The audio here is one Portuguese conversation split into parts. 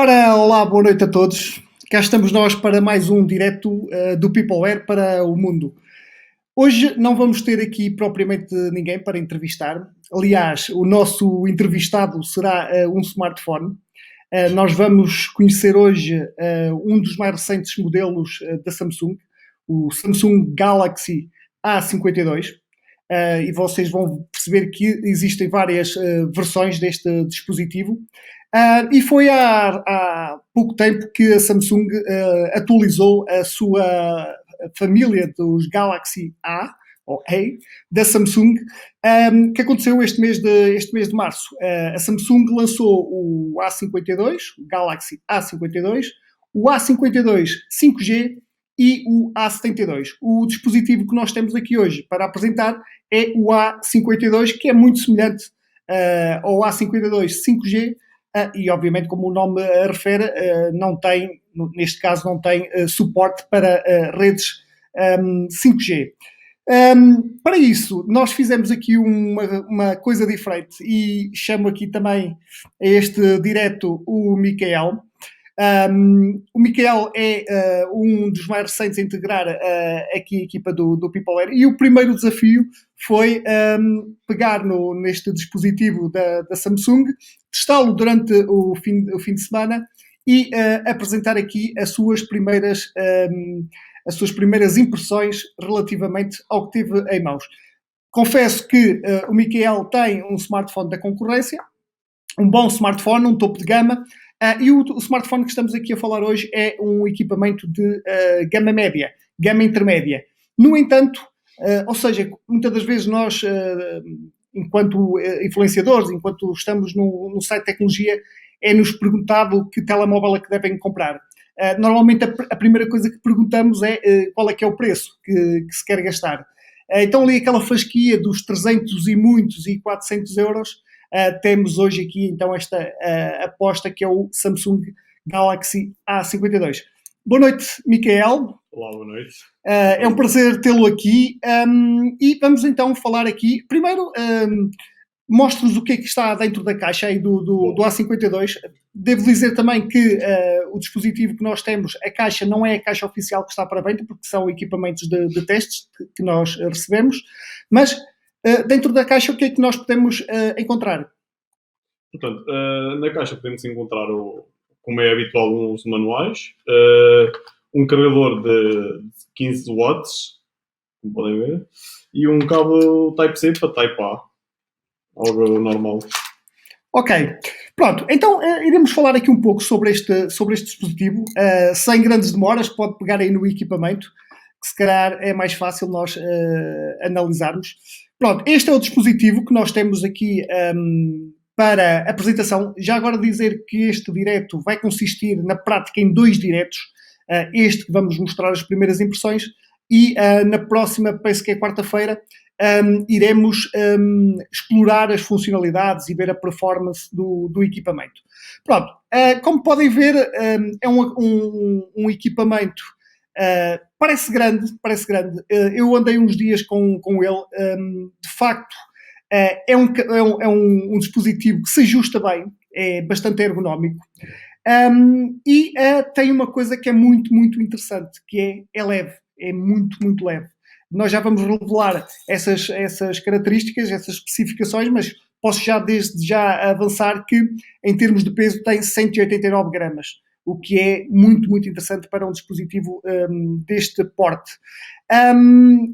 Ora, olá, boa noite a todos. Cá estamos nós para mais um direto do Peopleware para o mundo. Hoje não vamos ter aqui propriamente ninguém para entrevistar. Aliás, o nosso entrevistado será um smartphone. Nós vamos conhecer hoje um dos mais recentes modelos da Samsung, o Samsung Galaxy A52. E vocês vão perceber que existem várias versões deste dispositivo. E foi há pouco tempo que a Samsung atualizou a sua família dos Galaxy A, ou A, da Samsung, que aconteceu este mês de março. A Samsung lançou o A52, o Galaxy A52, o A52 5G e o A72. O dispositivo que nós temos aqui hoje para apresentar é o A52, que é muito semelhante ao A52 5G, e obviamente, como o nome refere, não tem, neste caso, não tem suporte para redes 5G. Para isso, nós fizemos aqui uma coisa diferente e chamo aqui também a este direto o Micael. O Micael é um dos mais recentes a integrar aqui a equipa do Peopleware, e o primeiro desafio foi pegar neste dispositivo da Samsung, testá-lo durante o fim de semana e apresentar aqui as suas primeiras impressões relativamente ao que teve em mãos. Confesso que o Micael tem um smartphone da concorrência, um bom smartphone, um topo de gama, e o smartphone que estamos aqui a falar hoje é um equipamento de gama média, gama intermédia. No entanto, ou seja, muitas das vezes nós, enquanto influenciadores, enquanto estamos no site de tecnologia, é-nos perguntado que telemóvel é que devem comprar. Normalmente a primeira coisa que perguntamos é qual é que é o preço que se quer gastar. Então ali aquela fasquia dos 300 e muitos e 400 euros, temos hoje aqui então esta aposta que é o Samsung Galaxy A52. Boa noite, Micael. Olá, boa noite. É um prazer tê-lo aqui, e vamos então falar aqui. Primeiro, mostre-nos o que é que está dentro da caixa aí do A52. Devo dizer também que o dispositivo que nós temos, a caixa não é a caixa oficial que está para venda, porque são equipamentos de testes que nós recebemos, mas dentro da caixa o que é que nós podemos encontrar? Portanto, na caixa podemos encontrar, como é habitual nos manuais, um carregador de 15 watts, como podem ver, e um cabo Type-C para Type-A. Algo normal. Ok, pronto, então iremos falar aqui um pouco sobre este dispositivo, sem grandes demoras. Pode pegar aí no equipamento, que se calhar é mais fácil nós analisarmos. Pronto, este é o dispositivo que nós temos aqui para apresentação. Já agora dizer que este direto vai consistir na prática em 2 diretos, este que vamos mostrar as primeiras impressões, e na próxima, penso que é quarta-feira, iremos explorar as funcionalidades e ver a performance do equipamento. Pronto, como podem ver, é um equipamento, parece grande. Eu andei uns dias com ele, de facto, é um dispositivo que se ajusta bem, é bastante ergonómico, e tem uma coisa que é muito, muito interessante, que é leve, é muito, muito leve. Nós já vamos revelar essas características, essas especificações, mas posso já desde já avançar que, em termos de peso, tem 189 gramas, o que é muito, muito interessante para um dispositivo deste porte.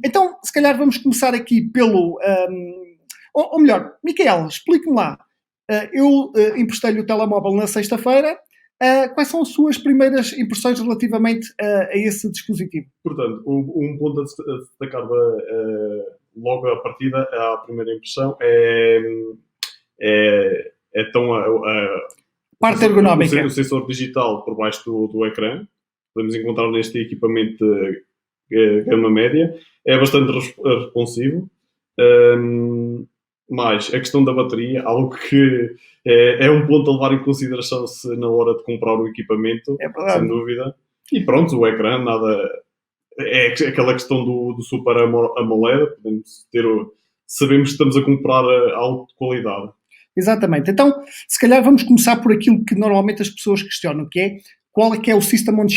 Então, se calhar vamos começar aqui pelo... ou melhor, Micael, explique-me lá. Eu emprestei-lhe o telemóvel na sexta-feira. Quais são as suas primeiras impressões relativamente a esse dispositivo? Portanto, um ponto a destacar logo à partida, a primeira impressão é tão parte ergonómica. O sensor digital por baixo do ecrã. Podemos encontrar neste equipamento gama média. É bastante responsivo. Mas a questão da bateria, algo que é um ponto a levar em consideração na hora de comprar o equipamento, sem dúvida. E pronto, o ecrã, nada... É aquela questão do Super AMOLED, sabemos que estamos a comprar algo de qualidade. Exatamente. Então, se calhar vamos começar por aquilo que normalmente as pessoas questionam, que é qual é que é o System on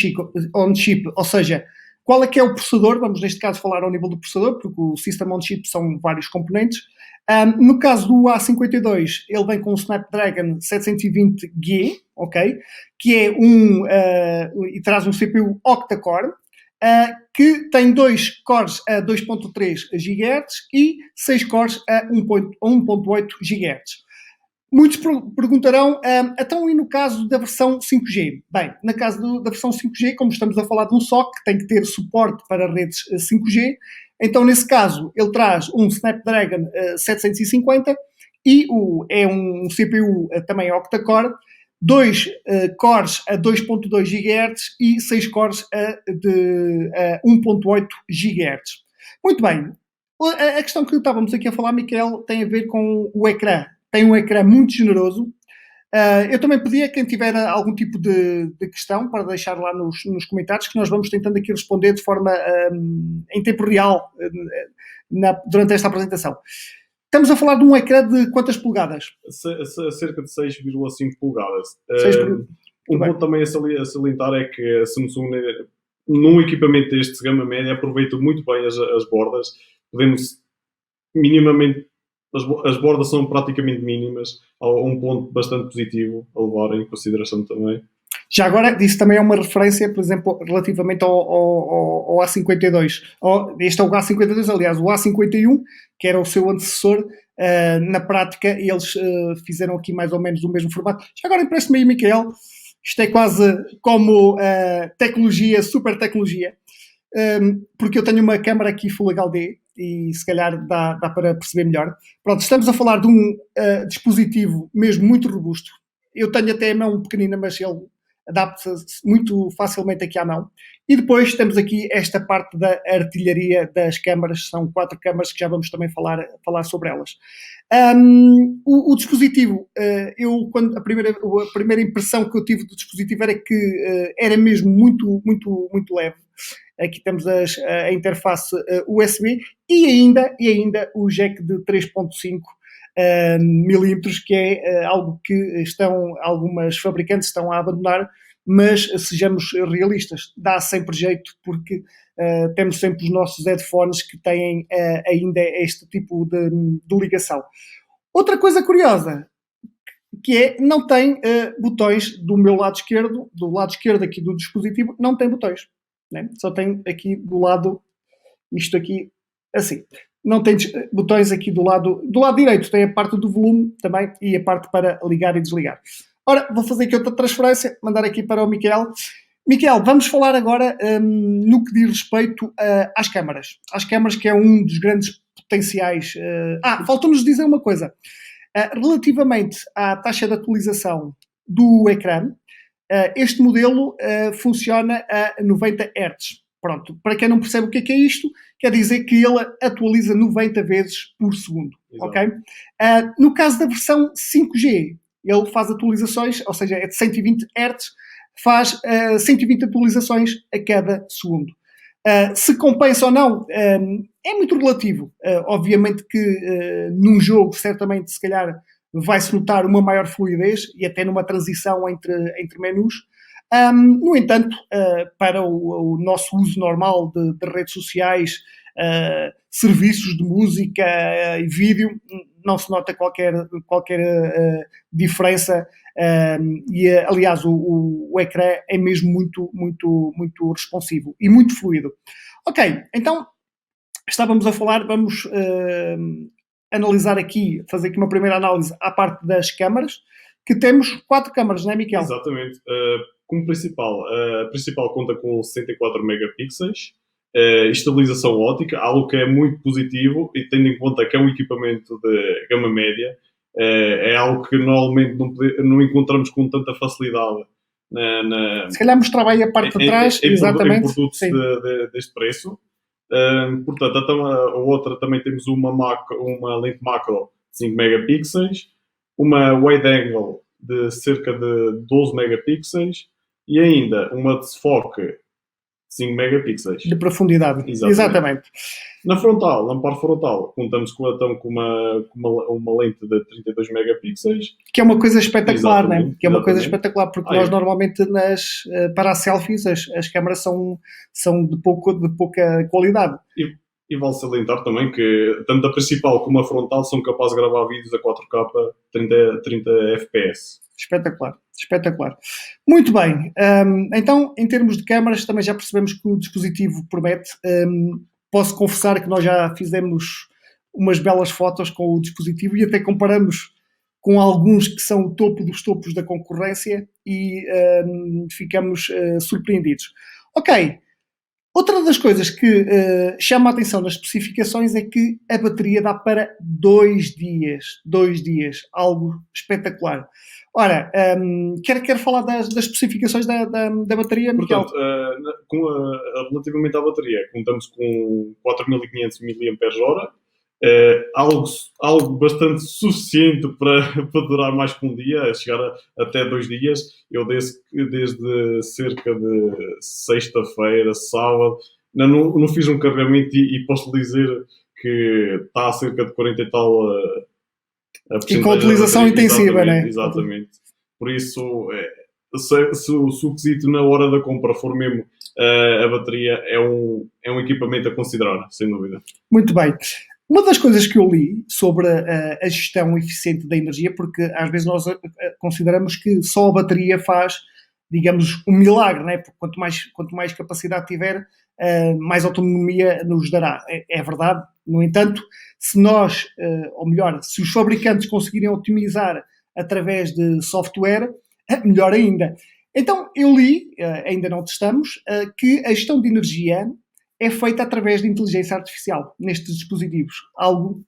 Chip, ou seja, qual é que é o processador, vamos neste caso falar ao nível do processador, porque o System on Chip são vários componentes. No caso do A52, ele vem com um Snapdragon 720G, ok? Que é e traz um CPU octa-core, que tem 2 cores a 2.3 GHz e 6 cores a 1.8 GHz. Muitos perguntarão, então e no caso da versão 5G? Bem, no caso da versão 5G, como estamos a falar de um SoC, que tem que ter suporte para redes 5G, então nesse caso ele traz um Snapdragon 750 e é um CPU também octa-core, 2 cores a 2.2 GHz e 6 cores a 1.8 GHz. Muito bem, a questão que estávamos aqui a falar, Miquel, tem a ver com o ecrã. Tem um ecrã muito generoso. Eu também pedi a quem tiver algum tipo de questão para deixar lá nos comentários, que nós vamos tentando aqui responder de forma em tempo real durante esta apresentação. Estamos a falar de um ecrã de quantas polegadas? Cerca de 6,5 polegadas. 6 Um ponto também a salientar é que a Samsung, num equipamento destes de gama média, aproveita muito bem as bordas. Podemos minimamente... As bordas são praticamente mínimas, a um ponto bastante positivo a levar em consideração também. Já agora, isso também é uma referência, por exemplo, relativamente ao A52. Este é o A52, aliás, o A51, que era o seu antecessor, na prática, eles fizeram aqui mais ou menos o mesmo formato. Já agora empreste-me aí, Miquel, isto é quase como tecnologia, super tecnologia, porque eu tenho uma câmara aqui Full HD, e se calhar dá para perceber melhor. Pronto, estamos a falar de um dispositivo mesmo muito robusto. Eu tenho até a mão pequenina, mas ele adapta-se muito facilmente aqui à mão. E depois temos aqui esta parte da artilharia das câmaras, são 4 câmaras que já vamos também falar sobre elas. O dispositivo, a primeira impressão que eu tive do dispositivo era que era mesmo muito, muito, muito leve. Aqui temos a interface USB e ainda o jack de 3.5 milímetros, que é algo que algumas fabricantes estão a abandonar, mas sejamos realistas, dá sempre jeito, porque temos sempre os nossos headphones que têm ainda este tipo de ligação. Outra coisa curiosa, que é, não tem botões do meu lado esquerdo, do lado esquerdo aqui do dispositivo, não tem botões. Né? Só tem aqui do lado, isto aqui, assim. Não tem botões aqui do lado direito, tem a parte do volume também e a parte para ligar e desligar. Ora, vou fazer aqui outra transferência, mandar aqui para o Miquel. Miquel, vamos falar agora no que diz respeito às câmaras. Às câmaras, que é um dos grandes potenciais. Faltou-nos dizer uma coisa. Relativamente à taxa de atualização do ecrã, este modelo funciona a 90 Hz. Pronto, para quem não percebe o que é isto, quer dizer que ele atualiza 90 vezes por segundo. Okay? No caso da versão 5G, ele faz atualizações, ou seja, é de 120 Hz, faz 120 atualizações a cada segundo. Se compensa ou não, é muito relativo. Obviamente que num jogo, certamente, se calhar, vai-se notar uma maior fluidez e até numa transição entre menus. No entanto, para o nosso uso normal de redes sociais, serviços de música e vídeo, não se nota qualquer diferença. E aliás, o ecrã é mesmo muito, muito, muito responsivo e muito fluido. Ok, então estávamos a falar, vamos analisar aqui, fazer aqui uma primeira análise à parte das câmaras, que temos 4 câmaras, não é, Miquel? Exatamente. Como principal, a principal conta com 64 megapixels, estabilização óptica, algo que é muito positivo, e tendo em conta que é um equipamento de gama média, é algo que normalmente não encontramos com tanta facilidade. Se calhar mostrava aí a parte de trás, exatamente. Em produtos deste preço. Portanto, a outra também temos uma lente macro de 5 megapixels, uma wide angle de cerca de 12 megapixels e ainda uma desfoque de 5 megapixels. De profundidade. Exatamente. Na par frontal, contamos com uma lente de 32 megapixels. Que é uma coisa espetacular, né? Que é uma coisa Exatamente. espetacular, porque nós normalmente para as selfies as câmaras são de pouca qualidade. E vale salientar também que tanto a principal como a frontal são capazes de gravar vídeos a 4K 30 FPS. Espetacular, espetacular. Muito bem. Então, em termos de câmaras, também já percebemos que o dispositivo promete. Posso confessar que nós já fizemos umas belas fotos com o dispositivo e até comparamos com alguns que são o topo dos topos da concorrência e ficamos surpreendidos. Ok. Outra das coisas que chama a atenção nas especificações é que a bateria dá para 2 dias. 2 dias. Algo espetacular. Ora, quero falar das especificações da bateria, Miguel? Portanto, relativamente à bateria, contamos com 4500 mAh, algo bastante suficiente para durar mais que um dia, chegar até 2 dias. Eu desde cerca de sexta-feira, sábado, não fiz um carregamento e posso dizer que está a cerca de 40 e tal... E com utilização intensiva, não é? Exatamente. Por isso, se o quesito na hora da compra for mesmo a bateria, é um equipamento a considerar, sem dúvida. Muito bem. Uma das coisas que eu li sobre a gestão eficiente da energia, porque às vezes nós consideramos que só a bateria faz, digamos, um milagre, né? Porque quanto mais capacidade tiver, mais autonomia nos dará. É verdade. No entanto, se nós, ou melhor, se os fabricantes conseguirem otimizar através de software, melhor ainda. Então, eu li, ainda não testamos, que a gestão de energia é feita através de inteligência artificial nestes dispositivos. Algo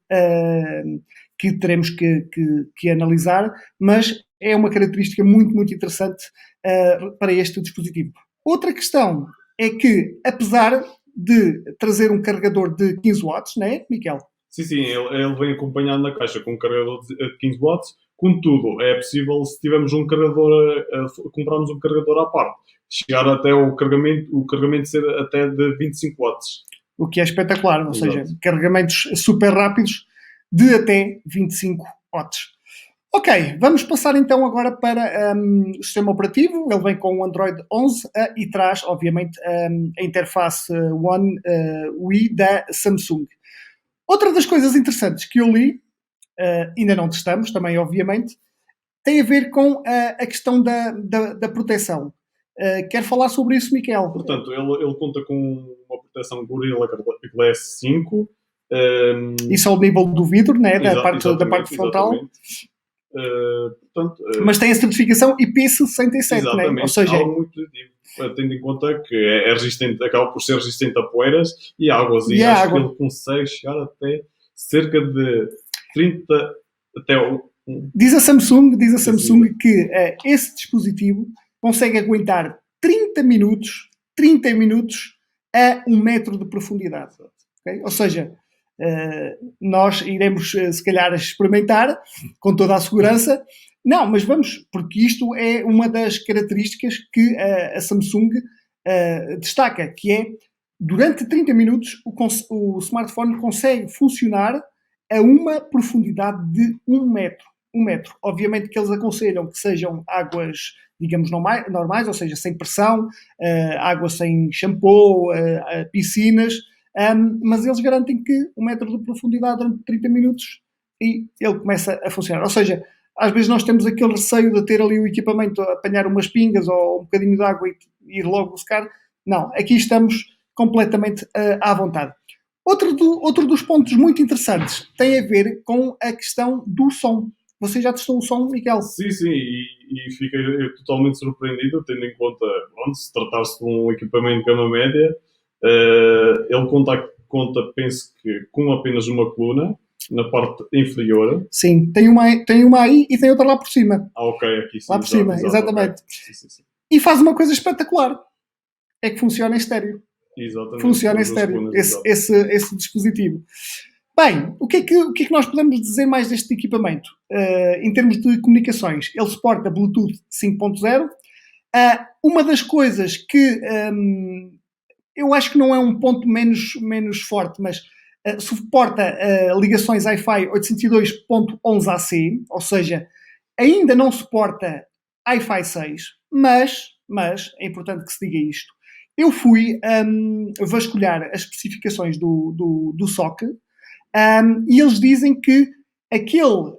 que teremos que analisar, mas é uma característica muito, muito interessante para este dispositivo. Outra questão é que, apesar de trazer um carregador de 15 watts, não é, Miquel? Sim, ele vem acompanhado na caixa com um carregador de 15 watts. Contudo, é possível, se tivermos um carregador, comprarmos um carregador à parte, chegar até o carregamento ser até de 25 watts. O que é espetacular, ou seja, carregamentos super rápidos de até 25 watts. Ok, vamos passar então agora para o sistema operativo. Ele vem com o Android 11 e traz, obviamente, a interface One UI da Samsung. Outra das coisas interessantes que eu li, ainda não testamos também, obviamente, tem a ver com a questão da proteção. Quer falar sobre isso, Miquel? Portanto, ele conta com uma proteção Gorilla Glass 5. Isso ao nível do vidro, né? da parte frontal. Mas tem a certificação IP67, né? Ou seja, algo muito positivo, tendo em conta que é resistente, acaba por ser resistente a poeiras e águas, e acho que ele consegue chegar até cerca de 30 até Diz a Samsung que esse dispositivo consegue aguentar 30 minutos a 1 metro de profundidade. Okay? Ou seja, nós iremos se calhar experimentar com toda a segurança. Não, mas vamos, porque isto é uma das características que a Samsung destaca, que é, durante 30 minutos o smartphone consegue funcionar a uma profundidade de 1 metro. 1 metro. Obviamente que eles aconselham que sejam águas, digamos, normais, ou seja, sem pressão, água sem shampoo, piscinas, mas eles garantem que 1 metro de profundidade durante 30 minutos e ele começa a funcionar. Ou seja, às vezes nós temos aquele receio de ter ali o equipamento, apanhar umas pingas ou um bocadinho de água e ir logo secar. Não, aqui estamos completamente à vontade. Outro dos pontos muito interessantes tem a ver com a questão do som. Você já testou o som, Miquel? Sim, e fiquei totalmente surpreendido, tendo em conta, se tratar-se de um equipamento de gama média, ele conta, penso que, com apenas uma coluna, na parte inferior. Sim, tem uma aí e tem outra lá por cima. Ok, aqui sim. Lá por cima, exatamente. Okay. Sim. E faz uma coisa espetacular, é que funciona em estéreo. Exatamente. Funciona em estéreo, esse dispositivo. Bem, o que é que nós podemos dizer mais deste equipamento? Em termos de comunicações, ele suporta Bluetooth 5.0. Uma das coisas que eu acho que não é um ponto menos forte, mas suporta ligações Wi-Fi 802.11ac, ou seja, ainda não suporta Wi-Fi 6, mas é importante que se diga isto. Eu fui vasculhar as especificações do SOC e eles dizem que aquele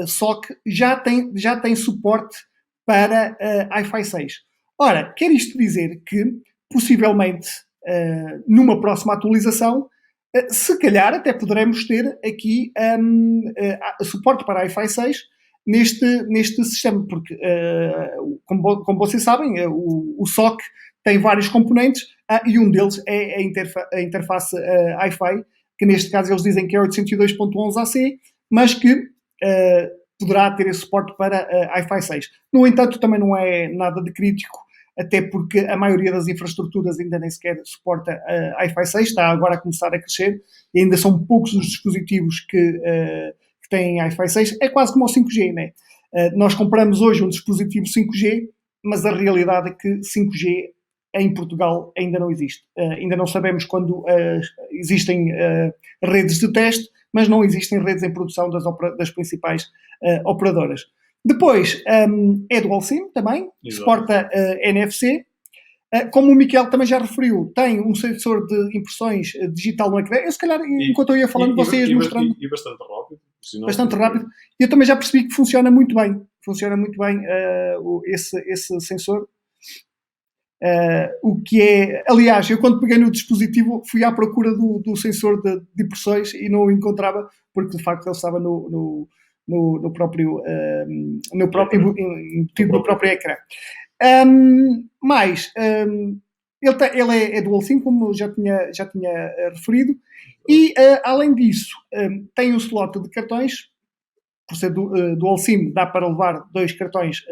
SOC já tem suporte para Wi-Fi 6. Ora, quer isto dizer que, possivelmente, numa próxima atualização, se calhar até poderemos ter aqui suporte para Wi-Fi 6 neste sistema, porque, como vocês sabem, o SOC tem vários componentes e um deles é a interface Wi-Fi, que neste caso eles dizem que é 802.11ac, mas que poderá ter esse suporte para Wi-Fi 6. No entanto, também não é nada de crítico, até porque a maioria das infraestruturas ainda nem sequer suporta Wi-Fi 6, está agora a começar a crescer, e ainda são poucos os dispositivos que têm Wi-Fi 6. É quase como o 5G, né? Nós compramos hoje um dispositivo 5G, mas a realidade é que 5G em Portugal ainda não existe. Ainda não sabemos quando existem redes de teste, mas não existem redes em produção das principais operadoras. Depois, é Dual SIM também, suporta NFC. Como o Miquel também já referiu, tem um sensor de impressões digital no ecrã. Eu, se calhar, enquanto eu ia falando, você ia mostrando. E bastante rápido. Bastante rápido. E eu também já percebi que funciona muito bem. Funciona muito bem esse sensor. O que é, aliás, eu quando peguei no dispositivo fui à procura do sensor de impressões e não o encontrava, porque de facto ele estava no próprio embutido no próprio ecrã. Ele é Dual SIM, como já tinha referido, e além disso tem um slot de cartões. Por ser Dual SIM, dá para levar 2 cartões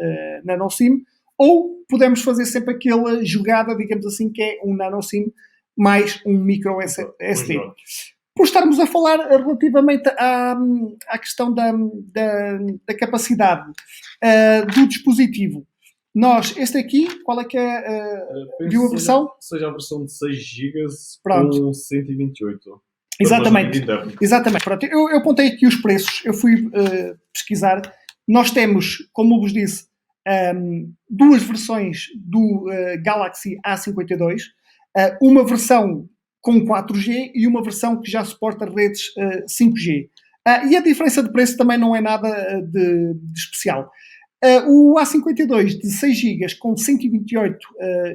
Nano SIM, ou podemos fazer sempre aquela jogada, digamos assim, que é um Nano SIM mais um micro SD. Por estarmos a falar relativamente à questão da capacidade do dispositivo, este aqui, qual é que é? Viu a versão? Seja a versão de 6 GB com 128. Exatamente. Pronto, eu apontei aqui os preços, eu fui pesquisar. Nós temos, como vos disse, 2 versões do Galaxy A52, uma versão com 4G e uma versão que já suporta redes 5G. E a diferença de preço também não é nada de especial. O A52 de 6 GB com 128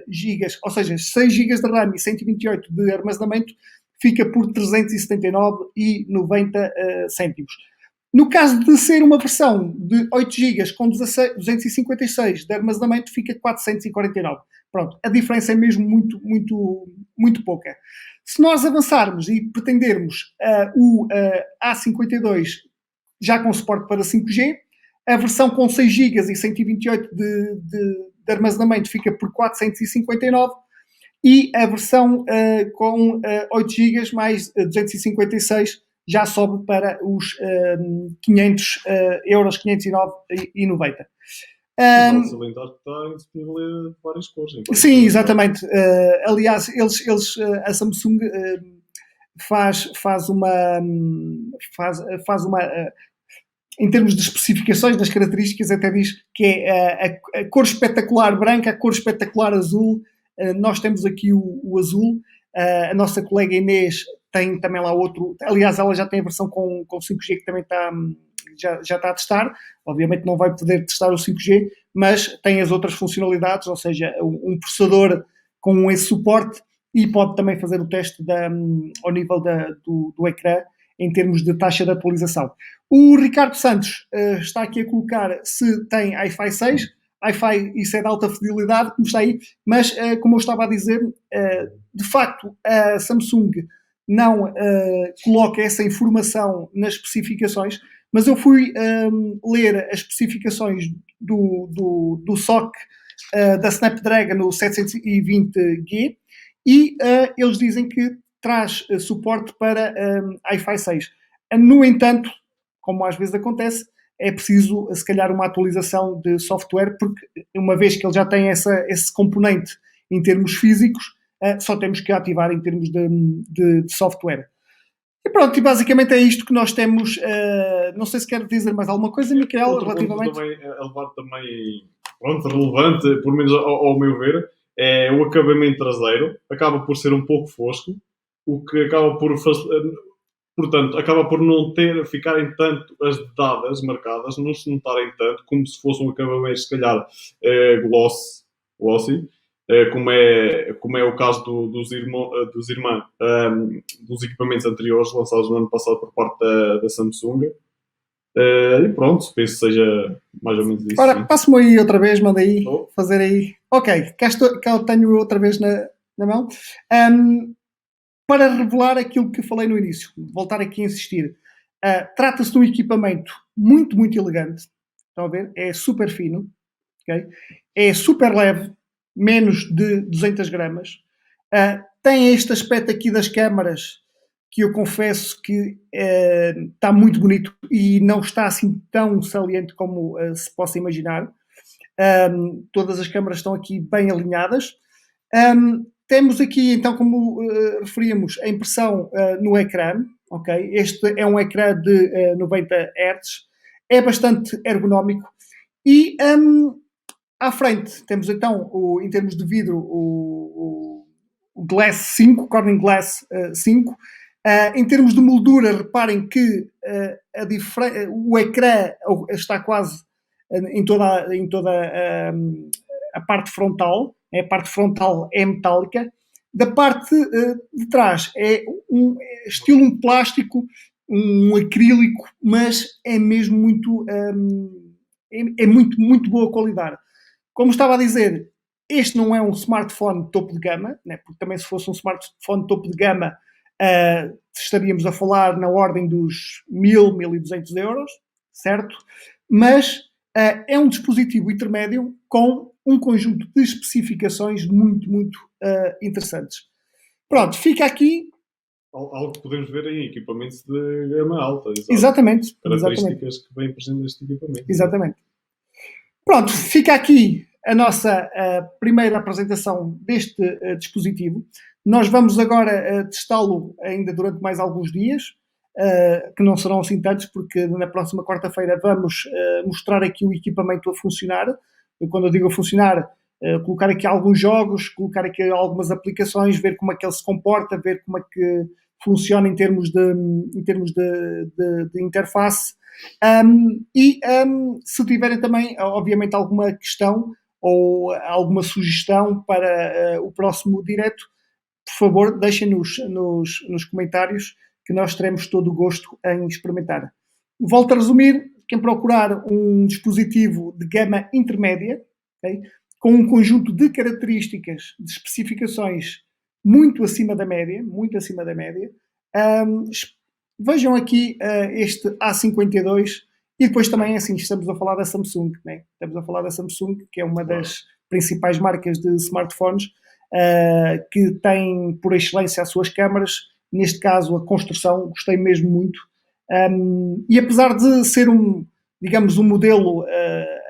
GB, ou seja, 6 GB de RAM e 128 de armazenamento, fica por 379,90 cêntimos. No caso de ser uma versão de 8 GB com 256 de armazenamento, fica 449. Pronto, a diferença é mesmo muito pouca. Se nós avançarmos e pretendermos o A52 já com suporte para 5G, a versão com 6 GB e 128 de armazenamento fica por 459 e a versão com 8 GB mais 256 já sobe para os 500 euros, 509,90. Salientar que está disponível em várias cores. Sim, exatamente. Aliás, a Samsung faz uma em termos de especificações, das características, até diz que é a cor espetacular branca, a cor espetacular azul. Nós temos aqui o azul. A nossa colega Inês tem também lá outro. Aliás, ela já tem a versão com 5G que também já está a testar. Obviamente não vai poder testar o 5G, mas tem as outras funcionalidades, ou seja, um processador com esse suporte e pode também fazer o teste ao nível do ecrã em termos de taxa de atualização. O Ricardo Santos está aqui a colocar se tem Wi-Fi 6. Wi-Fi, isso é de alta fidelidade, como está aí, mas como eu estava a dizer, de facto a Samsung não coloca essa informação nas especificações, mas eu fui ler as especificações do SOC da Snapdragon no 720G e eles dizem que traz suporte para Wi-Fi 6. No entanto, como às vezes acontece, é preciso, se calhar, uma atualização de software, porque uma vez que ele já tem esse componente em termos físicos, só temos que ativar em termos de software. E pronto, e basicamente é isto que nós temos. Não sei se quer dizer mais alguma coisa, Miquel, Outro relativamente. ponto também é levado também, pronto, relevante, por menos ao meu ver, é o acabamento traseiro. Acaba por ser um pouco fosco, o que acaba por portanto, acaba por não ficarem tanto as dadas marcadas, não se notarem tanto, como se fosse um acabamento, se calhar, glossy, como é o caso dos equipamentos anteriores lançados no ano passado por parte da Samsung. E pronto, penso que seja mais ou menos isso. Ora, passo-me aí outra vez, manda aí, Oh. fazer aí. Ok, cá eu tenho outra vez na mão. Para revelar aquilo que falei no início, voltar aqui a insistir, trata-se de um equipamento muito, muito elegante. Estão a ver? É super fino, okay? É super leve, menos de 200 gramas. Tem este aspecto aqui das câmaras, que eu confesso que está muito bonito e não está assim tão saliente como se possa imaginar. Todas as câmaras estão aqui bem alinhadas. Temos aqui, então, como referíamos, a impressão no ecrã. Okay? Este é um ecrã de 90 Hz. É bastante ergonómico. E à frente temos, então, em termos de vidro, o Glass 5, Corning Glass 5. Em termos de moldura, reparem que o ecrã está quase em toda a parte frontal. A parte frontal é metálica. Da parte de trás é estilo um plástico, um acrílico, mas é mesmo muito, muito, muito boa qualidade. Como estava a dizer, este não é um smartphone topo de gama, né? Porque também se fosse um smartphone topo de gama, estaríamos a falar na ordem dos 1.000, 1.200 euros, certo? Mas é um dispositivo intermédio com um conjunto de especificações muito, muito interessantes. Pronto, fica aqui. Algo que podemos ver em equipamentos de gama alta. Exatamente. Características que vêm presentes neste equipamento. Exatamente. Pronto, fica aqui a nossa primeira apresentação deste dispositivo. Nós vamos agora testá-lo ainda durante mais alguns dias, que não serão assim tantos, porque na próxima quarta-feira vamos mostrar aqui o equipamento a funcionar. Quando eu digo a funcionar, colocar aqui alguns jogos, colocar aqui algumas aplicações, ver como é que ele se comporta, ver como é que funciona em termos de interface. Se tiverem também, obviamente, alguma questão ou alguma sugestão para o próximo direto, por favor, deixem-nos nos comentários, que nós teremos todo o gosto em experimentar. Volto a resumir, quem procurar um dispositivo de gama intermédia, okay, com um conjunto de características, de especificações muito acima da média, vejam aqui este A52 e depois também, assim, estamos a falar da Samsung, né? Estamos a falar da Samsung, que é uma das principais marcas de smartphones, que tem por excelência as suas câmaras. Neste caso, a construção, gostei mesmo muito. E apesar de ser digamos, um modelo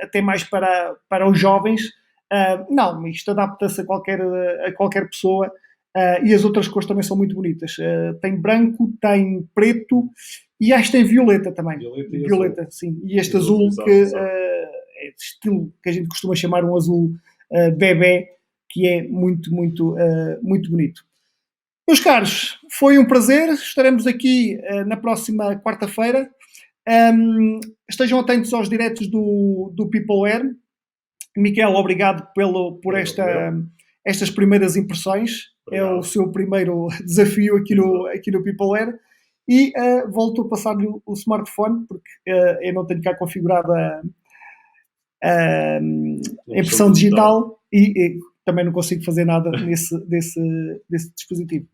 até mais para os jovens, não, isto adapta-se a qualquer pessoa. E as outras cores também são muito bonitas. Tem branco, tem preto e acho que tem violeta também. Violeta, sim. E este azul, que é estilo que a gente costuma chamar um azul bebê, que é muito, muito, muito bonito. Meus caros, foi um prazer. Estaremos aqui na próxima quarta-feira. Estejam atentos aos diretos do Peopleware. Miquel, obrigado por estas primeiras impressões. Obrigado. É o seu primeiro desafio aqui no Peopleware. E volto a passar-lhe o smartphone, porque eu não tenho cá configurada a impressão digital e também não consigo fazer nada desse dispositivo.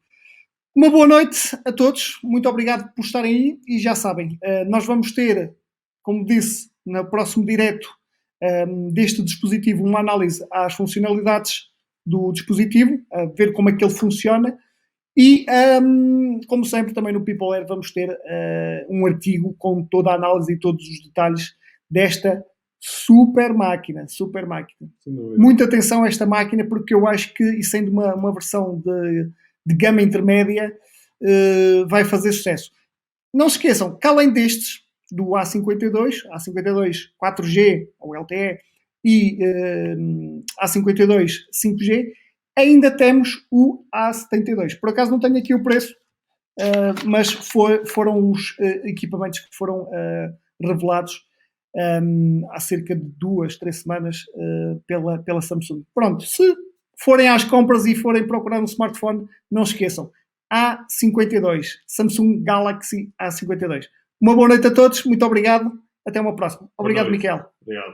Uma boa noite a todos. Muito obrigado por estarem aí. E já sabem, nós vamos ter, como disse, no próximo direto deste dispositivo, uma análise às funcionalidades do dispositivo, a ver como é que ele funciona. E, como sempre, também no Peopleware vamos ter um artigo com toda a análise e todos os detalhes desta Super máquina, super máquina. Sem dúvida. Muita atenção a esta máquina, porque eu acho que, e sendo uma versão de gama intermédia, vai fazer sucesso. Não se esqueçam que além destes, do A52, A52 4G ou LTE e A52 5G, ainda temos o A72. Por acaso não tenho aqui o preço, mas foram os equipamentos que foram revelados há cerca de 2-3 semanas pela Samsung. Pronto, se forem às compras e forem procurar um smartphone, não esqueçam, A52, Samsung Galaxy A52. Uma boa noite a todos, muito obrigado, até uma próxima. Obrigado, Miquel. Obrigado.